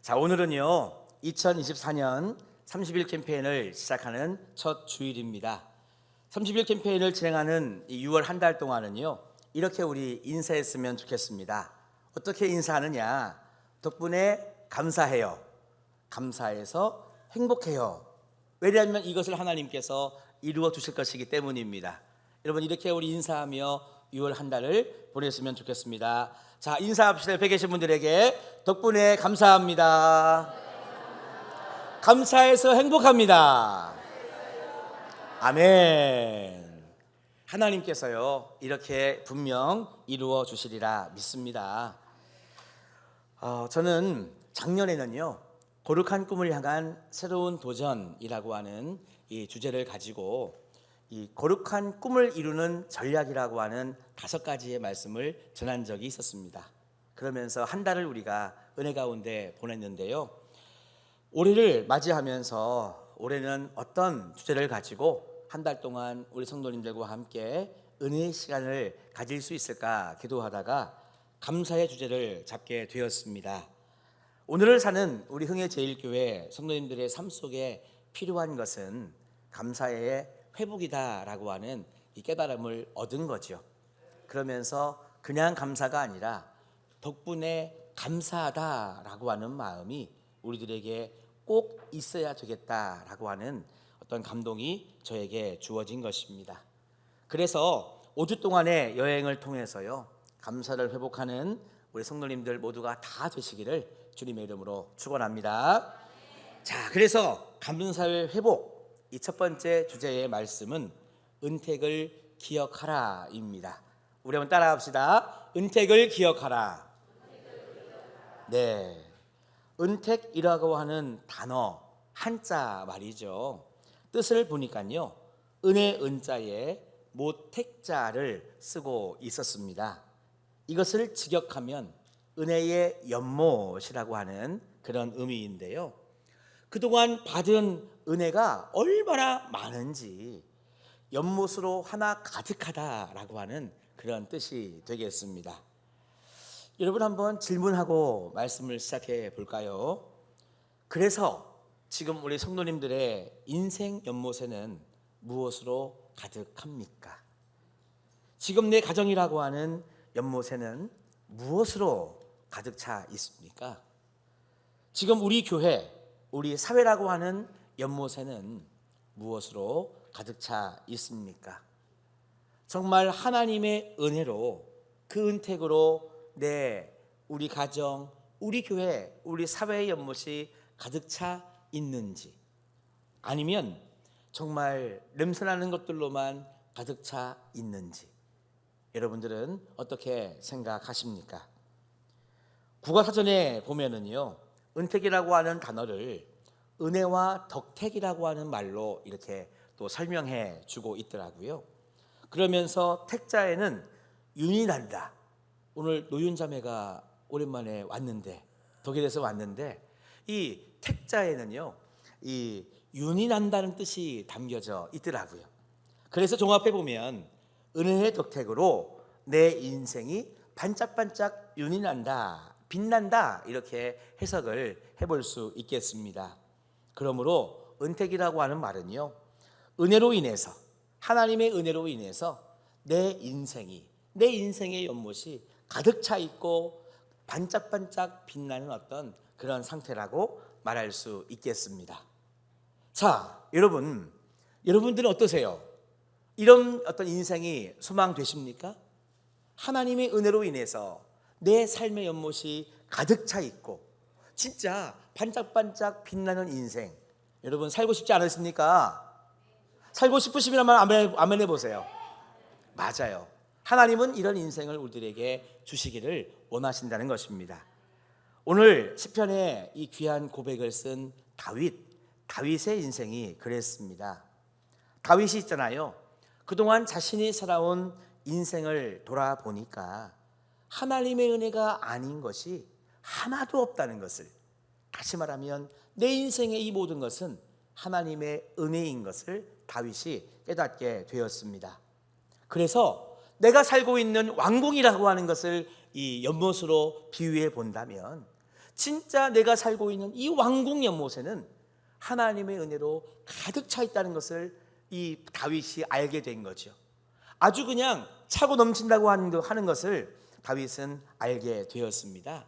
자, 오늘은요 2024년 30일 캠페인을 시작하는 첫 주일입니다. 30일 캠페인을 진행하는 이 6월 한 달 동안은요 이렇게 우리 인사했으면 좋겠습니다. 어떻게 인사하느냐? 덕분에 감사해요. 감사해서 행복해요. 왜냐하면 이것을 하나님께서 이루어 주실 것이기 때문입니다. 여러분, 이렇게 우리 인사하며 6월 한 달을 보냈으면 좋겠습니다. 자, 인사합시다. 옆에 계신 분들에게 덕분에 감사합니다. 감사해서 행복합니다. 아멘. 하나님께서요 이렇게 분명 이루어 주시리라 믿습니다. 저는 작년에는요 거룩한 꿈을 향한 새로운 도전이라고 하는 이 주제를 가지고 이 거룩한 꿈을 이루는 전략이라고 하는 5가지의 말씀을 전한 적이 있었습니다. 그러면서 한 달을 우리가 은혜 가운데 보냈는데요, 올해를 맞이하면서 올해는 어떤 주제를 가지고 한 달 동안 우리 성도님들과 함께 은혜의 시간을 가질 수 있을까 기도하다가 감사의 주제를 잡게 되었습니다. 오늘을 사는 우리 흥해제일교회 성도님들의 삶 속에 필요한 것은 감사의 회복이다라고 하는 이 깨달음을 얻은 거죠. 그러면서 그냥 감사가 아니라 덕분에 감사하다라고 하는 마음이 우리들에게 꼭 있어야 되겠다라고 하는 어떤 감동이 저에게 주어진 것입니다. 그래서 5주 동안의 여행을 통해서요 감사를 회복하는 우리 성도님들 모두가 다 되시기를 주님의 이름으로 축원합니다. 자, 그래서 감사의 회복, 이 첫 번째 주제의 말씀은 은택을 기억하라입니다. 우리 한번 따라합시다. 은택을 기억하라. 네, 은택이라고 하는 단어 한자 말이죠. 뜻을 보니까요 은혜 은자에 모택자를 쓰고 있었습니다. 이것을 직역하면 은혜의 연못이라고 하는 그런 의미인데요, 그동안 받은 은혜가 얼마나 많은지 연못으로 하나 가득하다라고 하는 그런 뜻이 되겠습니다. 여러분, 한번 질문하고 말씀을 시작해 볼까요? 그래서 지금 우리 성도님들의 인생 연못에는 무엇으로 가득합니까? 지금 내 가정이라고 하는 연못에는 무엇으로 가득 차 있습니까? 지금 우리 교회, 우리 사회라고 하는 연못에는 무엇으로 가득 차 있습니까? 정말 하나님의 은혜로, 그 은택으로 우리 가정, 우리 교회, 우리 사회의 연못이 가득 차 있는지, 아니면 정말 냄새나는 것들로만 가득 차 있는지, 여러분들은 어떻게 생각하십니까? 국어사전에 보면은요 은택이라고 하는 단어를 은혜와 덕택이라고 하는 말로 이렇게 또 설명해 주고 있더라고요. 그러면서 택자에는 윤이 난다. 오늘 노윤자매가 오랜만에 왔는데, 독일에서 왔는데, 이 택자에는요 이 윤이 난다는 뜻이 담겨져 있더라고요. 그래서 종합해 보면 은혜의 덕택으로 내 인생이 반짝반짝 윤이 난다, 빛난다, 이렇게 해석을 해볼 수 있겠습니다. 그러므로 은택이라고 하는 말은요 은혜로 인해서, 하나님의 은혜로 인해서 내 인생의 연못이 가득 차 있고 반짝반짝 빛나는 어떤 그런 상태라고 말할 수 있겠습니다. 자, 여러분들은 어떠세요? 이런 어떤 인생이 소망되십니까? 하나님의 은혜로 인해서 내 삶의 연못이 가득 차 있고 진짜 반짝반짝 빛나는 인생, 여러분 살고 싶지 않으십니까? 살고 싶으시면 한번 아멘 해보세요. 맞아요. 하나님은 이런 인생을 우리들에게 주시기를 원하신다는 것입니다. 오늘 시편에 이 귀한 고백을 쓴 다윗의 인생이 그랬습니다. 다윗이 있잖아요, 그동안 자신이 살아온 인생을 돌아보니까 하나님의 은혜가 아닌 것이 하나도 없다는 것을, 다시 말하면 내 인생의 이 모든 것은 하나님의 은혜인 것을 다윗이 깨닫게 되었습니다. 그래서 내가 살고 있는 왕궁이라고 하는 것을 이 연못으로 비유해 본다면 진짜 내가 살고 있는 이 왕궁 연못에는 하나님의 은혜로 가득 차 있다는 것을 이 다윗이 알게 된 거죠. 아주 그냥 차고 넘친다고 하는 것을 다윗은 알게 되었습니다.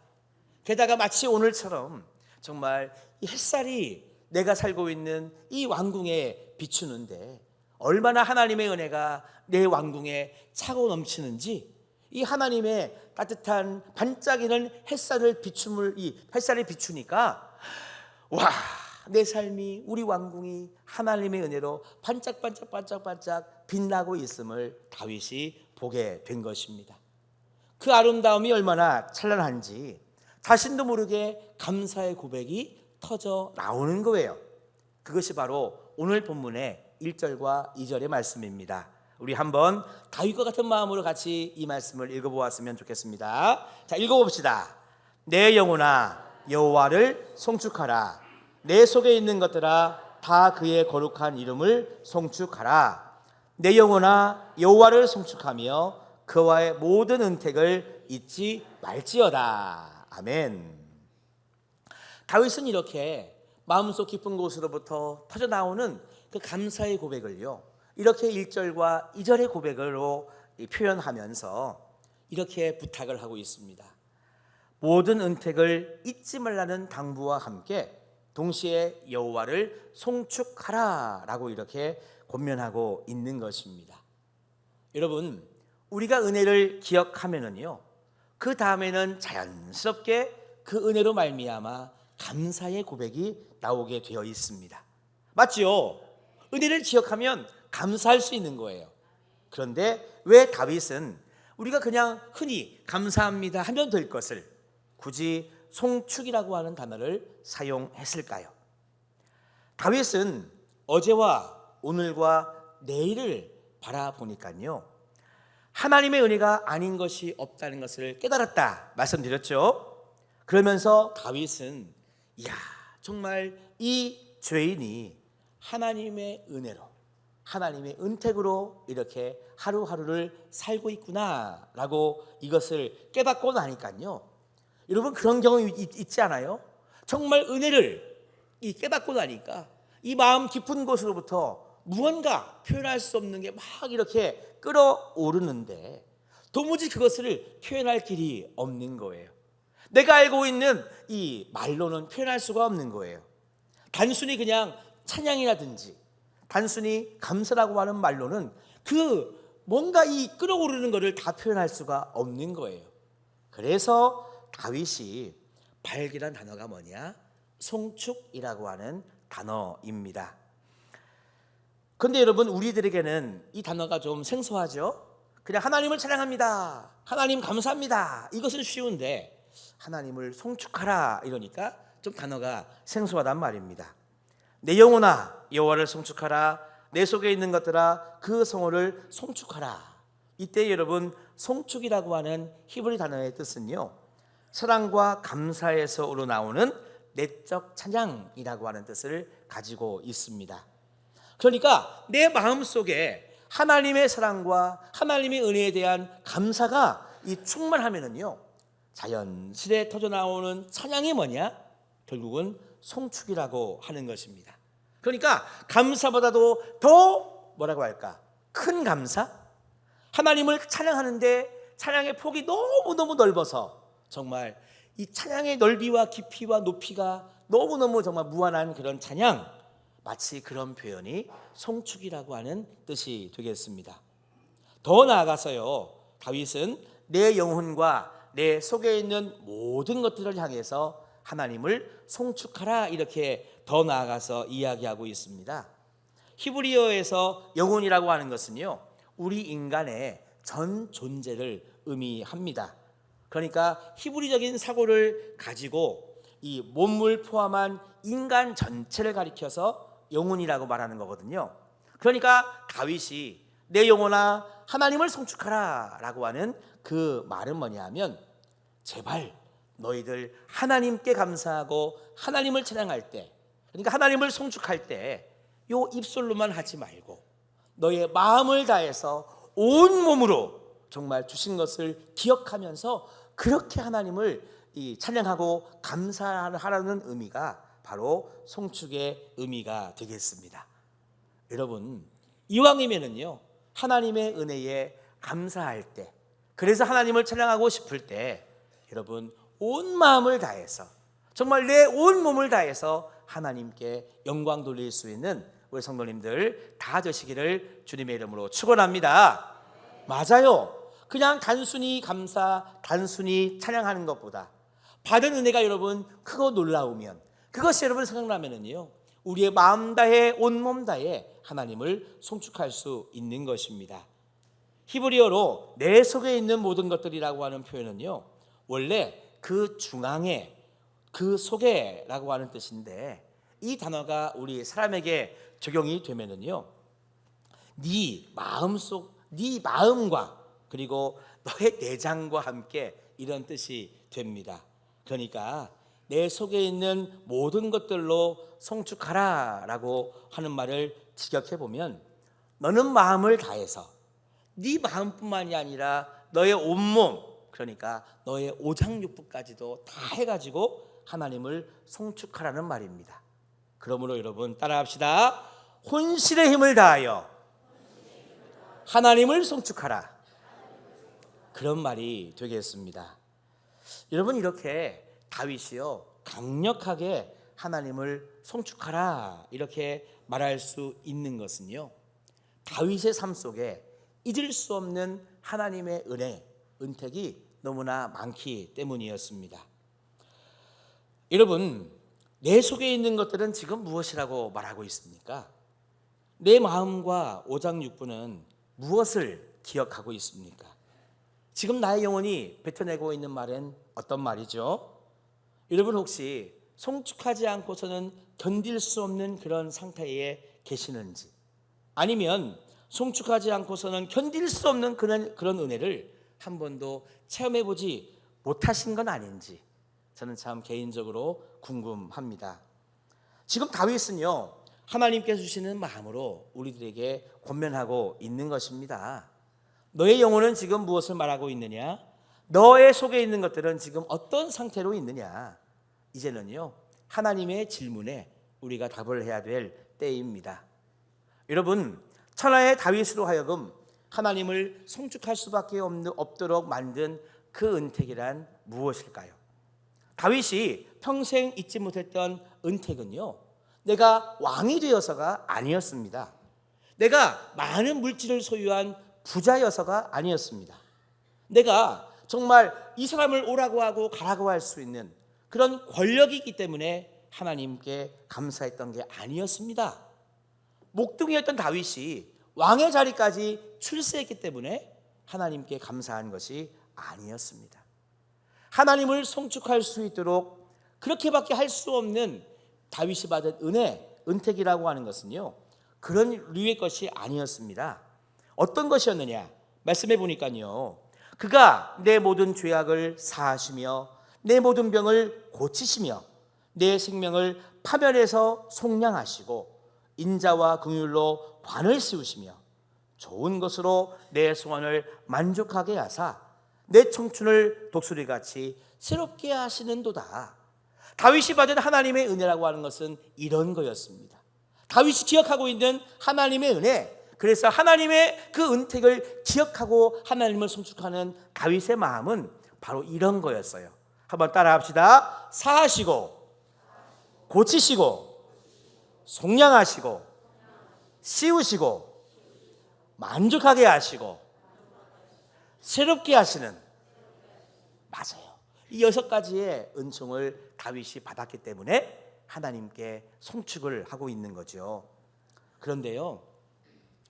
게다가 마치 오늘처럼 정말 이 햇살이 내가 살고 있는 이 왕궁에 비추는데 얼마나 하나님의 은혜가 내 왕궁에 차고 넘치는지, 이 하나님의 따뜻한 반짝이는 햇살을 비추니까 와, 내 삶이, 우리 왕궁이 하나님의 은혜로 반짝반짝 빛나고 있음을 다윗이 보게 된 것입니다. 그 아름다움이 얼마나 찬란한지 자신도 모르게 감사의 고백이 터져 나오는 거예요. 그것이 바로 오늘 본문의 1절과 2절의 말씀입니다. 우리 한번 다윗과 같은 마음으로 같이 이 말씀을 읽어보았으면 좋겠습니다. 자, 읽어봅시다. 내 영혼아 여호와를 송축하라. 내 속에 있는 것들아 다 그의 거룩한 이름을 송축하라. 내 영혼아 여호와를 송축하며 그와의 모든 은택을 잊지 말지어다. 아멘. 다윗은 이렇게 마음속 깊은 곳으로부터 터져나오는 그 감사의 고백을요, 이렇게 1절과 2절의 고백으로 표현하면서 이렇게 부탁을 하고 있습니다. 모든 은택을 잊지 말라는 당부와 함께 동시에 여호와를 송축하라 라고 이렇게 권면하고 있는 것입니다. 여러분, 우리가 은혜를 기억하면은요, 그 다음에는 자연스럽게 그 은혜로 말미암아 감사의 고백이 나오게 되어 있습니다. 맞지요? 은혜를 기억하면 감사할 수 있는 거예요. 그런데 왜 다윗은 우리가 그냥 흔히 감사합니다 하면 될 것을 굳이 송축이라고 하는 단어를 사용했을까요? 다윗은 어제와 오늘과 내일을 바라보니까요, 하나님의 은혜가 아닌 것이 없다는 것을 깨달았다 말씀드렸죠. 그러면서 다윗은 이야, 정말 이 죄인이 하나님의 은혜로, 하나님의 은택으로 이렇게 하루하루를 살고 있구나 라고 이것을 깨닫고 나니까요, 여러분 그런 경험이 있지 않아요? 정말 은혜를 깨닫고 나니까 이 마음 깊은 곳으로부터 무언가 표현할 수 없는 게 막 이렇게 끓어오르는데 도무지 그것을 표현할 길이 없는 거예요. 내가 알고 있는 이 말로는 표현할 수가 없는 거예요. 단순히 그냥 찬양이라든지 단순히 감사라고 하는 말로는 그 뭔가 이 끓어오르는 것을 다 표현할 수가 없는 거예요. 그래서 다윗이 발견한 단어가 뭐냐? 송축이라고 하는 단어입니다. 그런데 여러분, 우리들에게는 이 단어가 좀 생소하죠? 그냥 하나님을 찬양합니다, 하나님 감사합니다, 이것은 쉬운데 하나님을 송축하라 이러니까 좀 단어가 생소하단 말입니다. 내 영혼아 여호와를 송축하라. 내 속에 있는 것들아 그 성호를 송축하라. 이때 여러분, 송축이라고 하는 히브리 단어의 뜻은요, 사랑과 감사에서 우러나오는 내적 찬양이라고 하는 뜻을 가지고 있습니다. 그러니까 내 마음속에 하나님의 사랑과 하나님의 은혜에 대한 감사가 충만하면은요, 자연스레 터져나오는 찬양이 뭐냐? 결국은 송축이라고 하는 것입니다. 그러니까 감사보다도 더 뭐라고 할까? 큰 감사? 하나님을 찬양하는데 찬양의 폭이 너무너무 넓어서 정말 이 찬양의 넓이와 깊이와 높이가 너무너무 정말 무한한 그런 찬양, 마치 그런 표현이 송축이라고 하는 뜻이 되겠습니다. 더 나아가서요, 다윗은 내 영혼과 내 속에 있는 모든 것들을 향해서 하나님을 송축하라 이렇게 더 나아가서 이야기하고 있습니다. 히브리어에서 영혼이라고 하는 것은요, 우리 인간의 전 존재를 의미합니다. 그러니까 히브리적인 사고를 가지고 이 몸을 포함한 인간 전체를 가리켜서 영혼이라고 말하는 거거든요. 그러니까 다윗이 내 영혼아 하나님을 송축하라 라고 하는 그 말은 뭐냐 하면, 제발 너희들 하나님께 감사하고 하나님을 찬양할 때, 그러니까 하나님을 송축할 때 요 입술로만 하지 말고 너의 마음을 다해서 온 몸으로 정말 주신 것을 기억하면서 그렇게 하나님을 이 찬양하고 감사하라는 의미가 바로 송축의 의미가 되겠습니다. 여러분, 이왕이면은요 하나님의 은혜에 감사할 때, 그래서 하나님을 찬양하고 싶을 때 여러분 온 마음을 다해서, 정말 내 온 몸을 다해서 하나님께 영광 돌릴 수 있는 우리 성도님들 다 되시기를 주님의 이름으로 축원합니다. 맞아요. 그냥 단순히 감사, 단순히 찬양하는 것보다 받은 은혜가 여러분 크고 놀라우면, 그것이 여러분 생각나면은요 우리의 마음 다해 온 몸 다해 하나님을 송축할 수 있는 것입니다. 히브리어로 내 속에 있는 모든 것들이라고 하는 표현은요 원래 그 중앙에, 그 속에라고 하는 뜻인데, 이 단어가 우리 사람에게 적용이 되면은요 네 마음속, 네 마음과 그리고 너의 내장과 함께 이런 뜻이 됩니다. 그러니까 내 속에 있는 모든 것들로 송축하라 라고 하는 말을 직역해 보면, 너는 마음을 다해서 네 마음뿐만이 아니라 너의 온몸, 그러니까 너의 오장육부까지도 다 해가지고 하나님을 송축하라는 말입니다. 그러므로 여러분 따라합시다. 혼신의 힘을 다하여 하나님을 송축하라, 그런 말이 되겠습니다. 여러분, 이렇게 다윗이요 강력하게 하나님을 송축하라 이렇게 말할 수 있는 것은요 다윗의 삶 속에 잊을 수 없는 하나님의 은혜, 은택이 너무나 많기 때문이었습니다. 여러분, 내 속에 있는 것들은 지금 무엇이라고 말하고 있습니까? 내 마음과 오장육부는 무엇을 기억하고 있습니까? 지금 나의 영혼이 뱉어내고 있는 말은 어떤 말이죠? 여러분, 혹시 송축하지 않고서는 견딜 수 없는 그런 상태에 계시는지, 아니면 송축하지 않고서는 견딜 수 없는 그런 은혜를 한 번도 체험해보지 못하신 건 아닌지 저는 참 개인적으로 궁금합니다. 지금 다윗은요 하나님께서 주시는 마음으로 우리들에게 권면하고 있는 것입니다. 너의 영혼은 지금 무엇을 말하고 있느냐? 너의 속에 있는 것들은 지금 어떤 상태로 있느냐? 이제는요 하나님의 질문에 우리가 답을 해야 될 때입니다. 여러분, 천하의 다윗으로 하여금 하나님을 송축할 수밖에 없도록 만든 그 은택이란 무엇일까요? 다윗이 평생 잊지 못했던 은택은요 내가 왕이 되어서가 아니었습니다. 내가 많은 물질을 소유한 부자여서가 아니었습니다. 내가 정말 이 사람을 오라고 하고 가라고 할 수 있는 그런 권력이 있기 때문에 하나님께 감사했던 게 아니었습니다. 목동이었던 다윗이 왕의 자리까지 출세했기 때문에 하나님께 감사한 것이 아니었습니다. 하나님을 송축할 수 있도록 그렇게밖에 할 수 없는 다윗이 받은 은혜, 은택이라고 하는 것은요 그런 류의 것이 아니었습니다. 어떤 것이었느냐? 말씀해 보니까요 그가 내 모든 죄악을 사하시며 내 모든 병을 고치시며 내 생명을 파멸해서 속량하시고 인자와 긍휼로 관을 씌우시며 좋은 것으로 내 소원을 만족하게 하사 내 청춘을 독수리같이 새롭게 하시는도다. 다윗이 받은 하나님의 은혜라고 하는 것은 이런 거였습니다. 다윗이 기억하고 있는 하나님의 은혜, 그래서 하나님의 그 은택을 기억하고 하나님을 송축하는 다윗의 마음은 바로 이런 거였어요. 한번 따라합시다. 사하시고 고치시고 속량하시고 씌우시고 만족하게 하시고 새롭게 하시는, 맞아요. 이 6가지의 은총을 다윗이 받았기 때문에 하나님께 송축을 하고 있는 거죠. 그런데요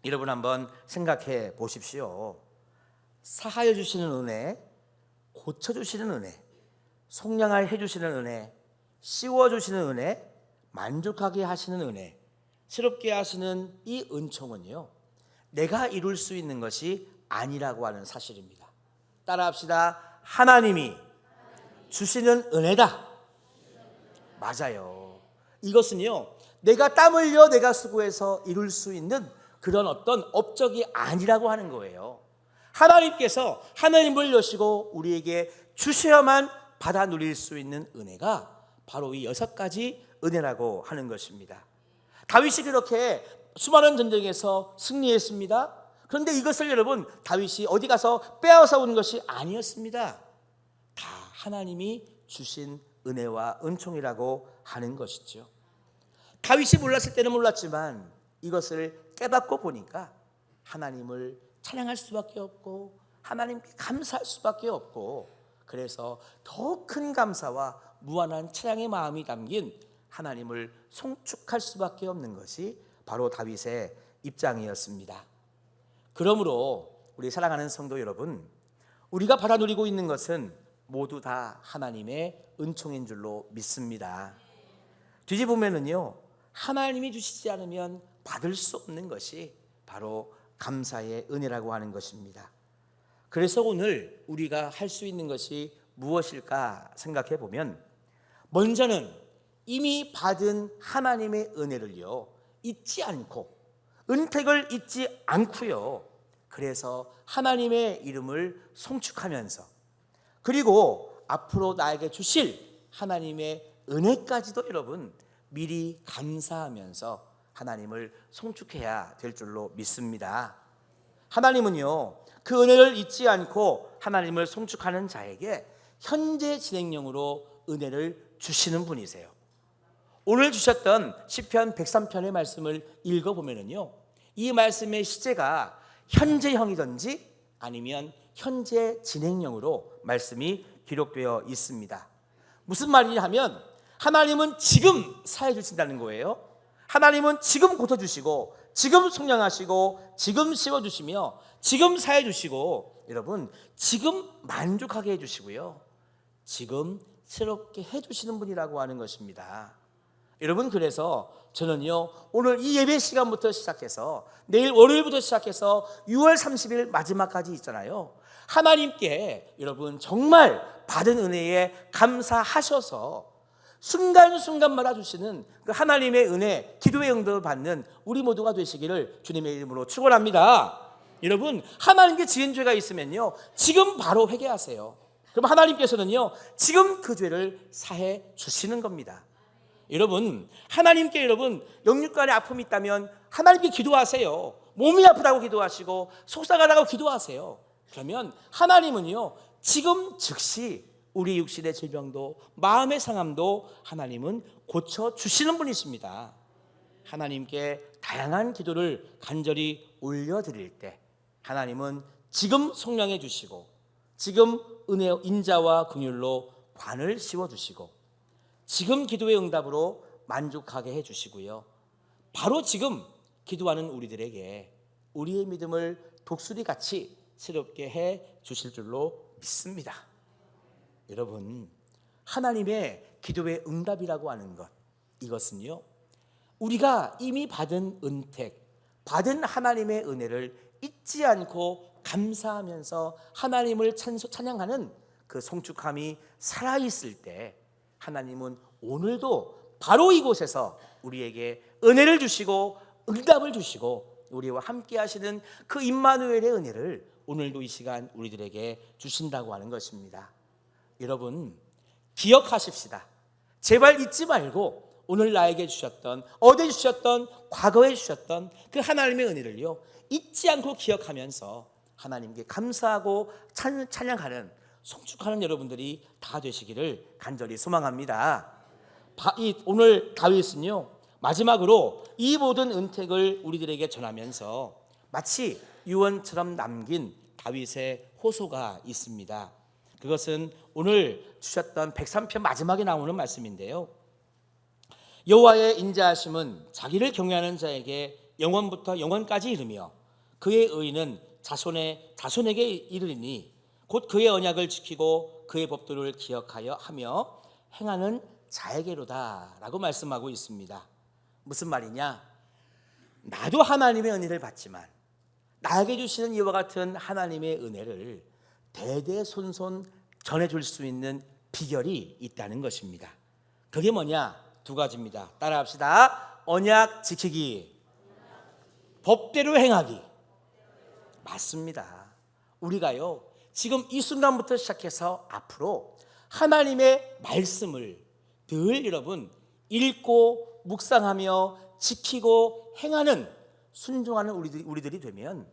여러분 한번 생각해 보십시오. 사하여 주시는 은혜, 고쳐주시는 은혜, 속량해 주시는 은혜, 씌워주시는 은혜, 만족하게 하시는 은혜, 새롭게 하시는 이 은총은요 내가 이룰 수 있는 것이 아니라고 하는 사실입니다. 따라합시다. 하나님이 주시는 은혜다. 맞아요. 이것은요 내가 땀 흘려 내가 수고해서 이룰 수 있는 그런 어떤 업적이 아니라고 하는 거예요. 하나님께서 하나님을 여시고 우리에게 주셔야만 받아 누릴 수 있는 은혜가 바로 이 6가지 은혜라고 하는 것입니다. 다윗이 그렇게 수많은 전쟁에서 승리했습니다. 그런데 이것을 여러분, 다윗이 어디 가서 빼앗아 온 것이 아니었습니다. 다 하나님이 주신 은혜와 은총이라고 하는 것이죠. 다윗이 몰랐을 때는 몰랐지만 이것을 깨닫고 보니까 하나님을 찬양할 수밖에 없고 하나님께 감사할 수밖에 없고, 그래서 더 큰 감사와 무한한 찬양의 마음이 담긴 하나님을 송축할 수밖에 없는 것이 바로 다윗의 입장이었습니다. 그러므로 우리 사랑하는 성도 여러분, 우리가 받아 누리고 있는 것은 모두 다 하나님의 은총인 줄로 믿습니다. 뒤집으면은요, 하나님이 주시지 않으면 받을 수 없는 것이 바로 감사의 은혜라고 하는 것입니다. 그래서 오늘 우리가 할 수 있는 것이 무엇일까 생각해 보면, 먼저는 이미 받은 하나님의 은혜를요 잊지 않고, 은택을 잊지 않고요, 그래서 하나님의 이름을 송축하면서, 그리고 앞으로 나에게 주실 하나님의 은혜까지도 여러분 미리 감사하면서 하나님을 송축해야 될 줄로 믿습니다. 하나님은요 그 은혜를 잊지 않고 하나님을 송축하는 자에게 현재 진행형으로 은혜를 주시는 분이세요. 오늘 주셨던 시편 103편의 말씀을 읽어보면요, 이 말씀의 시제가 현재형이든지 아니면 현재 진행형으로 말씀이 기록되어 있습니다. 무슨 말이냐 하면, 하나님은 지금 사해 주신다는 거예요. 하나님은 지금 고쳐주시고, 지금 속량하시고, 지금 씌워주시며, 지금 사해 주시고, 여러분 지금 만족하게 해주시고요, 지금 새롭게 해주시는 분이라고 하는 것입니다. 여러분, 그래서 저는요 오늘 이 예배 시간부터 시작해서 내일 월요일부터 시작해서 6월 30일 마지막까지 있잖아요. 하나님께 여러분 정말 받은 은혜에 감사하셔서 순간순간마다 주시는 그 하나님의 은혜, 기도의 응답을 받는 우리 모두가 되시기를 주님의 이름으로 축원합니다. 여러분, 하나님께 지은 죄가 있으면요 지금 바로 회개하세요. 그럼 하나님께서는요 지금 그 죄를 사해 주시는 겁니다. 여러분, 하나님께 여러분 영육간의 아픔이 있다면 하나님께 기도하세요. 몸이 아프다고 기도하시고 속상하다고 기도하세요. 그러면 하나님은요 지금 즉시 우리 육신의 질병도 마음의 상함도 하나님은 고쳐주시는 분이십니다. 하나님께 다양한 기도를 간절히 올려드릴 때 하나님은 지금 속량해 주시고, 지금 은혜 인자와 긍휼로 관을 씌워주시고, 지금 기도의 응답으로 만족하게 해주시고요, 바로 지금 기도하는 우리들에게 우리의 믿음을 독수리같이 새롭게 해 주실 줄로 믿습니다. 여러분, 하나님의 기도의 응답이라고 하는 것, 이것은요 우리가 이미 받은 은택, 받은 하나님의 은혜를 잊지 않고 감사하면서 하나님을 찬양하는 그 송축함이 살아있을 때 하나님은 오늘도 바로 이곳에서 우리에게 은혜를 주시고 응답을 주시고 우리와 함께 하시는 그 임마누엘의 은혜를 오늘도 이 시간 우리들에게 주신다고 하는 것입니다. 여러분, 기억하십시다. 제발 잊지 말고 오늘 나에게 주셨던, 어제 주셨던, 과거에 주셨던 그 하나님의 은혜를요 잊지 않고 기억하면서 하나님께 감사하고 찬양하는, 송축하는 여러분들이 다 되시기를 간절히 소망합니다. 오늘 다윗은요 마지막으로 이 모든 은택을 우리들에게 전하면서 마치 유언처럼 남긴 다윗의 호소가 있습니다. 그것은 오늘 주셨던 103편 마지막에 나오는 말씀인데요, 여호와의 인자하심은 자기를 경외하는 자에게 영원부터 영원까지 이르며 그의 의는 자손에게 이르리니 곧 그의 언약을 지키고 그의 법도를 기억하여 하며 행하는 자에게로다 라고 말씀하고 있습니다. 무슨 말이냐? 나도 하나님의 은혜를 받지만 나에게 주시는 이와 같은 하나님의 은혜를 대대손손 전해줄 수 있는 비결이 있다는 것입니다. 그게 뭐냐? 두 가지입니다. 따라합시다. 언약 지키기, 법대로 행하기. 맞습니다. 우리가요 지금 이 순간부터 시작해서 앞으로 하나님의 말씀을 늘 여러분 읽고 묵상하며 지키고 행하는 순종하는 우리들이 되면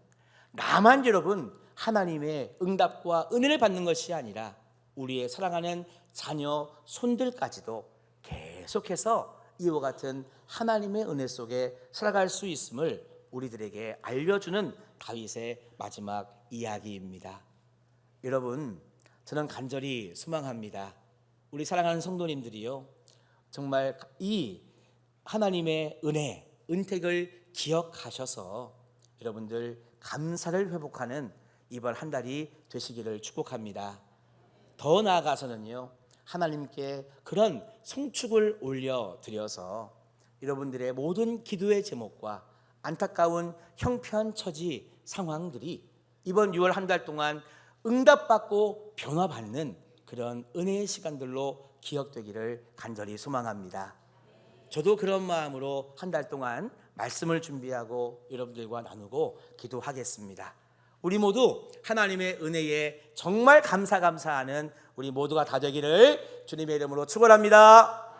나만 여러분 하나님의 응답과 은혜를 받는 것이 아니라 우리의 사랑하는 자녀 손들까지도 계속해서 이와 같은 하나님의 은혜 속에 살아갈 수 있음을 우리들에게 알려주는 다윗의 마지막 이야기입니다. 여러분, 저는 간절히 소망합니다. 우리 사랑하는 성도님들이요, 정말 이 하나님의 은혜, 은택을 기억하셔서 여러분들 감사를 회복하는 이번 한 달이 되시기를 축복합니다. 더 나아가서는요, 하나님께 그런 송축을 올려드려서 여러분들의 모든 기도의 제목과 안타까운 형편처지 상황들이 이번 6월 한 달 동안 응답받고 변화받는 그런 은혜의 시간들로 기억되기를 간절히 소망합니다. 저도 그런 마음으로 한 달 동안 말씀을 준비하고 여러분들과 나누고 기도하겠습니다. 우리 모두 하나님의 은혜에 정말 감사하는 우리 모두가 다 되기를 주님의 이름으로 축원합니다.